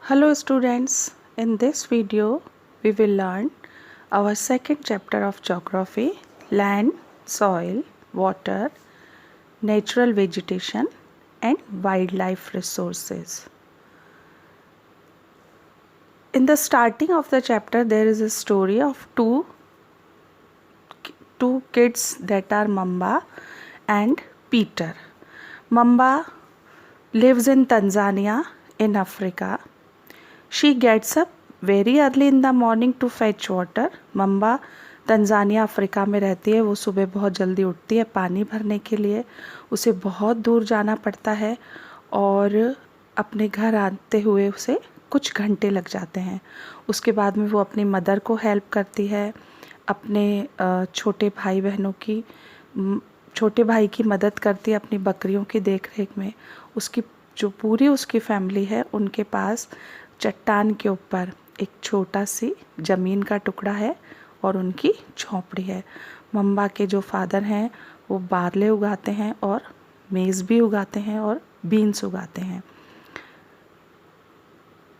Hello students, in this video we will learn our second chapter of geography, land, soil, water, natural vegetation and wildlife resources. In the starting of the chapter there is a story of two kids that are Mamba and Peter. Mamba lives in Tanzania in Africa. She gets up very early in the morning to fetch water. Mamba Tanzania Africa में रहती है। वो सुबह बहुत जल्दी उठती है पानी भरने के लिए। उसे बहुत दूर जाना पड़ता है और अपने घर आते हुए उसे कुछ घंटे लग जाते हैं। उसके बाद में वो अपनी मदर को हेल्प करती है, अपने छोटे भाई की मदद करती है अपनी बकरियों की देखरेख में। उसकी फैमिली है उनके पास चट्टान के ऊपर एक छोटा सी ज़मीन का टुकड़ा है और उनकी झोंपड़ी है। मम्बा के जो फादर हैं वो बारले उगाते हैं और मेज़ भी उगाते हैं और बीन्स उगाते हैं।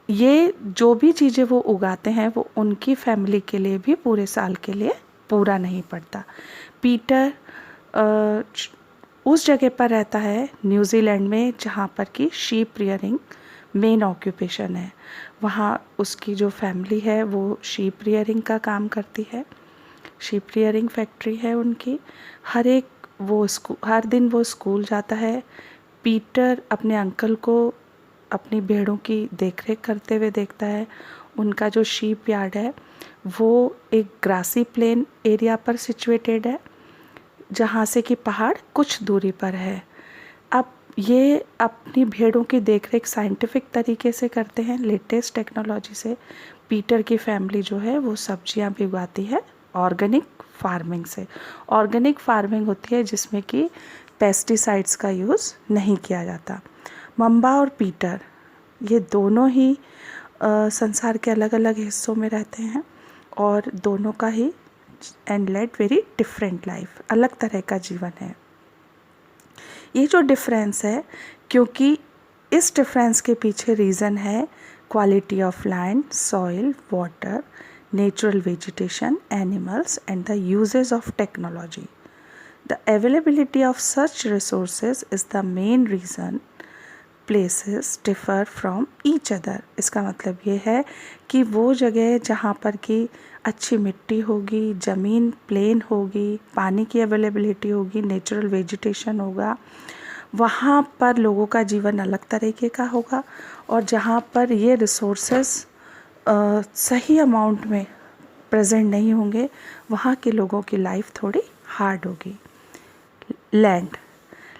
ये जो भी चीज़ें वो उगाते हैं वो उनकी फैमिली के लिए भी पूरे साल के लिए पूरा नहीं पड़ता। पीटर उस जगह पर रहता है न्यूजीलैंड में जहाँ पर कि शीप रियरिंग मेन ऑक्यूपेशन है। वहाँ उसकी जो फैमिली है वो शीप रियरिंग का काम करती है। शीप रियरिंग फैक्ट्री है उनकी। हर दिन वो स्कूल जाता है। पीटर अपने अंकल को अपनी भेड़ों की देखरेख करते हुए देखता है। उनका जो शीप यार्ड है वो एक ग्रासी प्लेन एरिया पर सिचुएटेड है जहाँ से कि पहाड़ कुछ दूरी पर है। अब ये अपनी भेड़ों की देखरेख साइंटिफिक तरीके से करते हैं, लेटेस्ट टेक्नोलॉजी से। पीटर की फैमिली जो है वो सब्जियां भी उगाती है ऑर्गेनिक फार्मिंग से। ऑर्गेनिक फार्मिंग होती है जिसमें कि पेस्टिसाइड्स का यूज़ नहीं किया जाता। मम्बा और पीटर ये दोनों ही संसार के अलग अलग हिस्सों में रहते हैं और दोनों का ही and led very different life, अलग तरह का जीवन है। ये जो डिफरेंस है, क्योंकि इस डिफरेंस के पीछे रीज़न है quality of land, soil, water, natural vegetation, animals and the uses of technology. The availability of such resources is the main reason places differ from each other. इसका मतलब ये है कि वो जगह जहाँ पर कि अच्छी मिट्टी होगी, ज़मीन प्लेन होगी, पानी की अवेलेबिलिटी होगी, नेचुरल वेजिटेशन होगा, वहाँ पर लोगों का जीवन अलग तरीके का होगा। और जहाँ पर ये रिसोर्सेस सही अमाउंट में प्रेजेंट नहीं होंगे वहाँ के लोगों की लाइफ थोड़ी हार्ड होगी।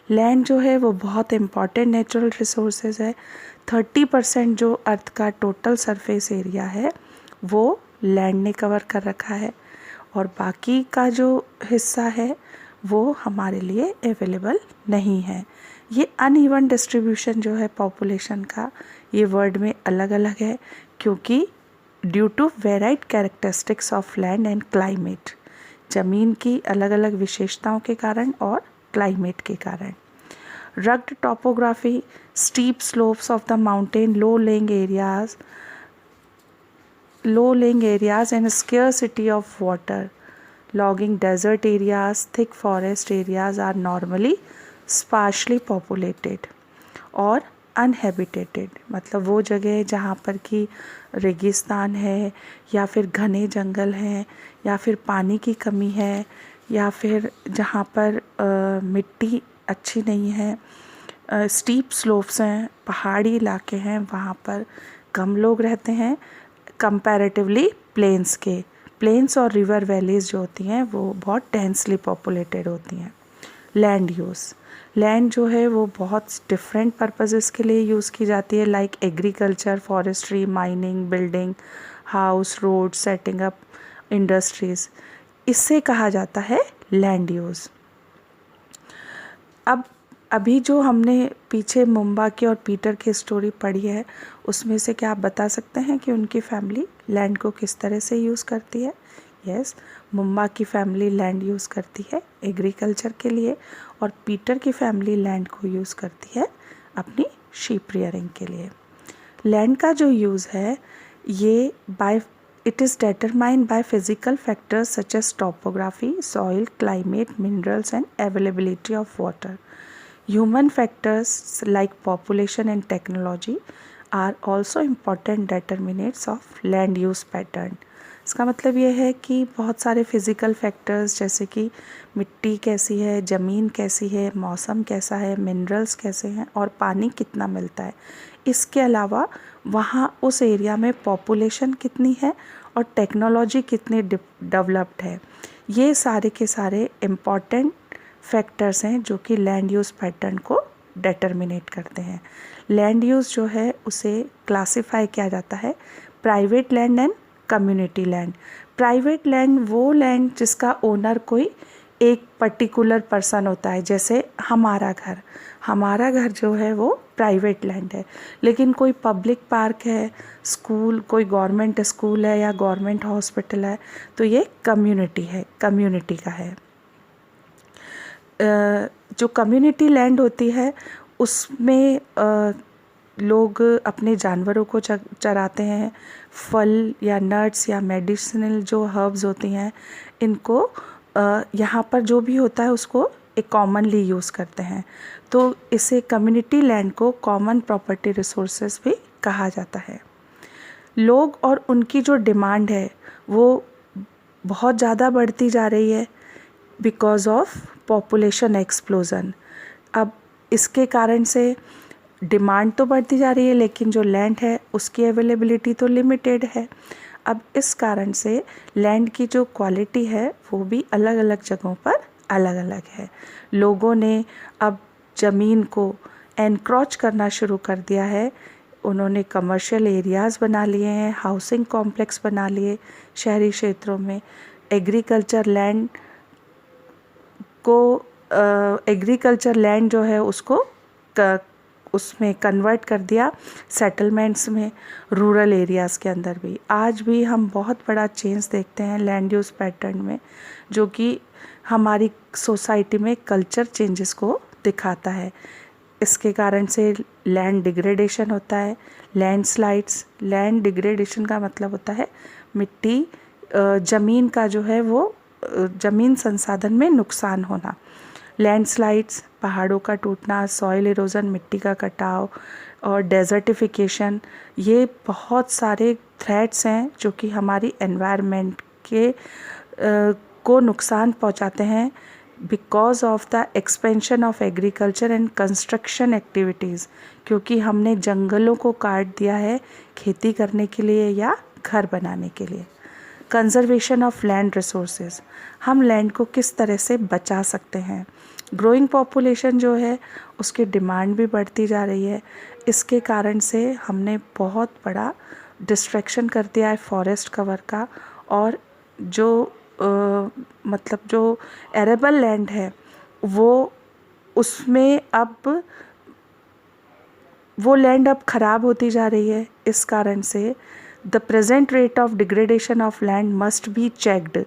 लैंड जो है वो बहुत इम्पॉर्टेंट नेचुरल रिसोर्सेज है। 30% जो अर्थ का टोटल सरफेस एरिया है वो लैंड ने कवर कर रखा है और बाकी का जो हिस्सा है वो हमारे लिए अवेलेबल नहीं है। ये अनइवन डिस्ट्रीब्यूशन जो है पॉपुलेशन का, ये वर्ल्ड में अलग अलग है क्योंकि due to varied characteristics of land and climate, ज़मीन की अलग अलग विशेषताओं के कारण और क्लाइमेट के कारण। Rugged topography, steep slopes of the mountain, low-lying areas and scarcity of water, logging desert areas, thick forest areas are normally sparsely populated और uninhabited। मतलब वो जगह जहाँ पर कि रेगिस्तान है या फिर घने जंगल हैं या फिर पानी की कमी है या फिर जहाँ पर मिट्टी अच्छी नहीं है, स्टीप स्लोप्स हैं, पहाड़ी इलाके हैं, वहाँ पर कम लोग रहते हैं कंपैरेटिवली प्लेन्स और रिवर वैलीज़ जो होती हैं वो बहुत डेंसली पॉपुलेटेड होती हैं। लैंड जो है वो बहुत डिफरेंट पर्पसेस के लिए यूज़ की जाती है, like agriculture, forestry, mining, building, house, road, setting up industries, इससे कहा जाता है लैंड यूज़। अभी जो हमने पीछे मुम्बा की और पीटर की स्टोरी पढ़ी है उसमें से क्या आप बता सकते हैं कि उनकी फैमिली लैंड को किस तरह से यूज़ करती है? यस, मुम्बा की फैमिली लैंड यूज़ करती है एग्रीकल्चर के लिए और पीटर की फैमिली लैंड को यूज़ करती है अपनी शीप रियरिंग के लिए। लैंड का जो यूज़ है ये it is determined by physical factors such as topography, soil, climate, minerals and availability of water. Human factors like population and technology are also important determinants of land use pattern. इसका मतलब ये है कि बहुत सारे physical factors जैसे कि मिट्टी कैसी है, ज़मीन कैसी है, मौसम कैसा है, मिनरल्स कैसे हैं और पानी कितना मिलता है, इसके अलावा वहाँ उस एरिया में पॉपुलेशन कितनी है और टेक्नोलॉजी कितनी डेवलप्ड है, ये सारे के सारे इम्पॉर्टेंट फैक्टर्स हैं जो कि लैंड यूज़ पैटर्न को डिटर्मिनेट करते हैं। लैंड यूज़ जो है उसे क्लासिफाई किया जाता है private land and community land. Private land वो लैंड जिसका ओनर कोई एक पर्टिकुलर पर्सन होता है, जैसे हमारा घर जो है वो प्राइवेट लैंड है, लेकिन कोई पब्लिक पार्क है, स्कूल, कोई गवर्नमेंट स्कूल है या गवर्नमेंट हॉस्पिटल है, तो ये कम्युनिटी का है। जो कम्युनिटी लैंड होती है उसमें लोग अपने जानवरों को चराते हैं, फल या नट्स या मेडिसिनल जो हर्ब्स होती हैं इनको यहाँ पर जो भी होता है उसको एक कॉमनली यूज़ करते हैं, तो इसे कम्युनिटी लैंड को कॉमन प्रॉपर्टी रिसोर्सेज भी कहा जाता है। लोग और उनकी जो डिमांड है वो बहुत ज़्यादा बढ़ती जा रही है बिकॉज ऑफ पॉपुलेशन एक्सप्लोजन। अब इसके कारण से डिमांड तो बढ़ती जा रही है लेकिन जो लैंड है उसकी अवेलेबिलिटी तो लिमिटेड है। अब इस कारण से लैंड की जो क्वालिटी है वो भी अलग अलग जगहों पर अलग अलग है। लोगों ने अब ज़मीन को एनक्रोच करना शुरू कर दिया है, उन्होंने कमर्शियल एरियाज़ बना लिए हैं, हाउसिंग कॉम्प्लेक्स बना लिए शहरी क्षेत्रों में, एग्रीकल्चर लैंड जो है उसको उसमें कन्वर्ट कर दिया सेटलमेंट्स में, रूरल एरियाज़ के अंदर भी। आज भी हम बहुत बड़ा चेंज देखते हैं लैंड यूज़ पैटर्न में, जो कि हमारी सोसाइटी में कल्चर चेंजेस को दिखाता है। इसके कारण से लैंड डिग्रेडेशन होता है, लैंडस्लाइड्स। लैंड डिग्रेडेशन का मतलब होता है मिट्टी, ज़मीन का जो है वो ज़मीन संसाधन में नुकसान होना। लैंडस्लाइड्स, पहाड़ों का टूटना, सॉइल इरोजन, मिट्टी का कटाव और डेजर्टिफिकेशन, ये बहुत सारे थ्रेट्स हैं जो कि हमारी एनवायरनमेंट के को नुकसान पहुंचाते हैं because of the expansion of agriculture and construction activities, क्योंकि हमने जंगलों को काट दिया है खेती करने के लिए या घर बनाने के लिए। कंजर्वेशन ऑफ लैंड रिसोर्सेज, हम लैंड को किस तरह से बचा सकते हैं। ग्रोइंग पॉपुलेशन जो है उसकी डिमांड भी बढ़ती जा रही है, इसके कारण से हमने बहुत बड़ा डिस्ट्रैक्शन कर दिया है फॉरेस्ट कवर का, और जो मतलब जो एरेबल लैंड है वो उसमें अब वो लैंड अब ख़राब होती जा रही है। इस कारण से the present rate of degradation of land must be checked.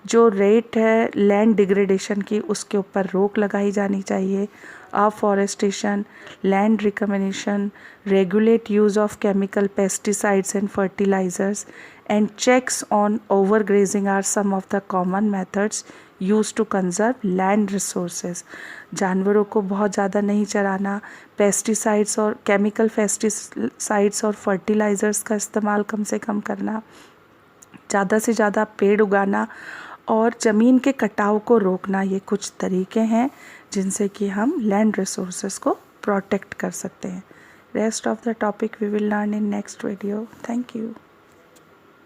जो रेट है लैंड डिग्रेडेशन की उसके ऊपर रोक लगाई जानी चाहिए। Afforestation, land recommendation, regulate use of chemical pesticides and fertilizers and checks on overgrazing are some of the common methods used to conserve land resources. जानवरों को बहुत ज़्यादा नहीं चराना, पेस्टिसाइड्स और केमिकल पेस्टिसाइड्स और फर्टिलाइज़र्स का इस्तेमाल कम से कम करना, ज़्यादा से ज़्यादा पेड़ उगाना और ज़मीन के कटाव को रोकना, ये कुछ तरीके हैं जिनसे कि हम लैंड रिसोर्सेज को प्रोटेक्ट कर सकते हैं। Rest of the topic we will learn in next video. Thank you.